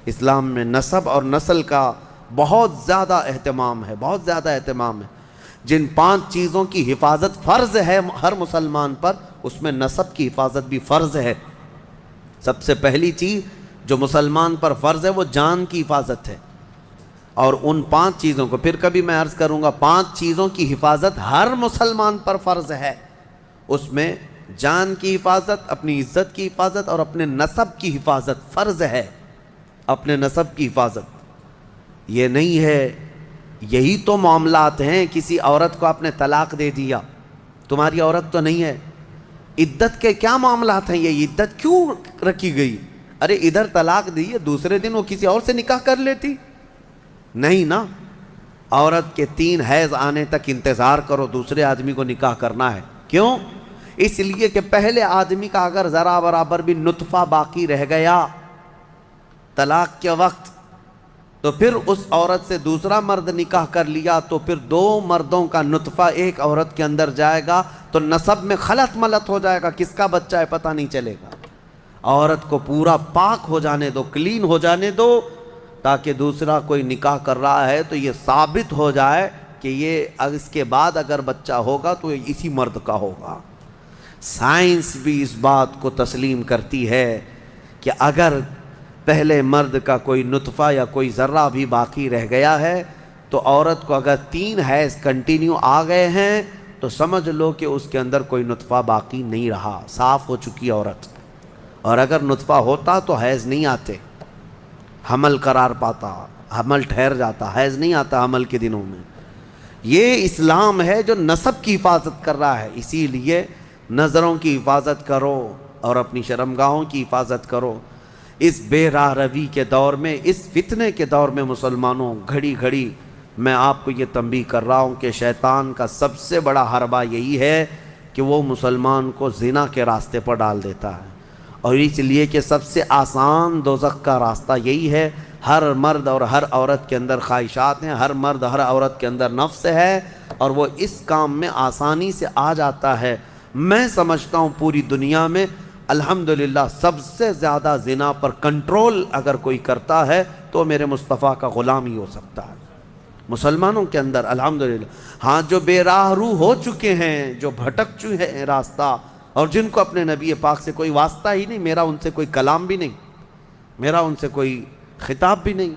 اسلام میں نسب اور نسل کا بہت زیادہ اہتمام ہے، بہت زیادہ اہتمام ہے۔ جن 5 چیزوں کی حفاظت فرض ہے ہر مسلمان پر، اس میں نسب کی حفاظت بھی فرض ہے۔ سب سے پہلی چیز جو مسلمان پر فرض ہے وہ جان کی حفاظت ہے، اور ان 5 چیزوں کو پھر کبھی میں عرض کروں گا، 5 چیزوں کی حفاظت ہر مسلمان پر فرض ہے۔ اس میں جان کی حفاظت، اپنی عزت کی حفاظت اور اپنے نسب کی حفاظت فرض ہے۔ اپنے نسب کی حفاظت یہ نہیں ہے، یہی تو معاملات ہیں، کسی عورت کو آپ نے طلاق دے دیا، تمہاری عورت تو نہیں ہے، عدت کے کیا معاملات ہیں؟ یہ عدت کیوں رکھی گئی؟ ارے ادھر طلاق دی ہے، دوسرے دن وہ کسی اور سے نکاح کر لیتی؟ نہیں نا، عورت کے 3 حیض آنے تک انتظار کرو، دوسرے آدمی کو نکاح کرنا ہے۔ کیوں؟ اس لیے کہ پہلے آدمی کا اگر ذرا برابر بھی نطفہ باقی رہ گیا طلاق کے وقت، تو پھر اس عورت سے دوسرا مرد نکاح کر لیا تو پھر 2 مردوں کا نطفہ ایک عورت کے اندر جائے گا تو نسب میں خلط ملط ہو جائے گا، کس کا بچہ ہے پتہ نہیں چلے گا۔ عورت کو پورا پاک ہو جانے دو، کلین ہو جانے دو، تاکہ دوسرا کوئی نکاح کر رہا ہے تو یہ ثابت ہو جائے کہ یہ اس کے بعد اگر بچہ ہوگا تو یہ اسی مرد کا ہوگا۔ سائنس بھی اس بات کو تسلیم کرتی ہے کہ اگر پہلے مرد کا کوئی نطفہ یا کوئی ذرہ بھی باقی رہ گیا ہے تو عورت کو اگر 3 حیض کنٹینیو آ گئے ہیں تو سمجھ لو کہ اس کے اندر کوئی نطفہ باقی نہیں رہا، صاف ہو چکی عورت۔ اور اگر نطفہ ہوتا تو حیض نہیں آتے، حمل قرار پاتا، حمل ٹھہر جاتا، حیض نہیں آتا حمل کے دنوں میں۔ یہ اسلام ہے جو نسب کی حفاظت کر رہا ہے، اسی لیے نظروں کی حفاظت کرو اور اپنی شرمگاہوں کی حفاظت کرو۔ اس بے راہ روی کے دور میں، اس فتنے کے دور میں مسلمانوں، گھڑی گھڑی میں آپ کو یہ تنبیہ کر رہا ہوں کہ شیطان کا سب سے بڑا حربہ یہی ہے کہ وہ مسلمان کو زنا کے راستے پر ڈال دیتا ہے، اور اس لیے کہ سب سے آسان دوزخ کا راستہ یہی ہے۔ ہر مرد اور ہر عورت کے اندر خواہشات ہیں، ہر مرد ہر عورت کے اندر نفس ہے، اور وہ اس کام میں آسانی سے آ جاتا ہے۔ میں سمجھتا ہوں پوری دنیا میں الحمدللہ سب سے زیادہ زنا پر کنٹرول اگر کوئی کرتا ہے تو میرے مصطفیٰ کا غلام ہی ہو سکتا ہے مسلمانوں کے اندر، الحمدللہ۔ ہاں، جو بے راہ رو ہو چکے ہیں، جو بھٹک چکے ہیں راستہ، اور جن کو اپنے نبی پاک سے کوئی واسطہ ہی نہیں، میرا ان سے کوئی کلام بھی نہیں، میرا ان سے کوئی خطاب بھی نہیں،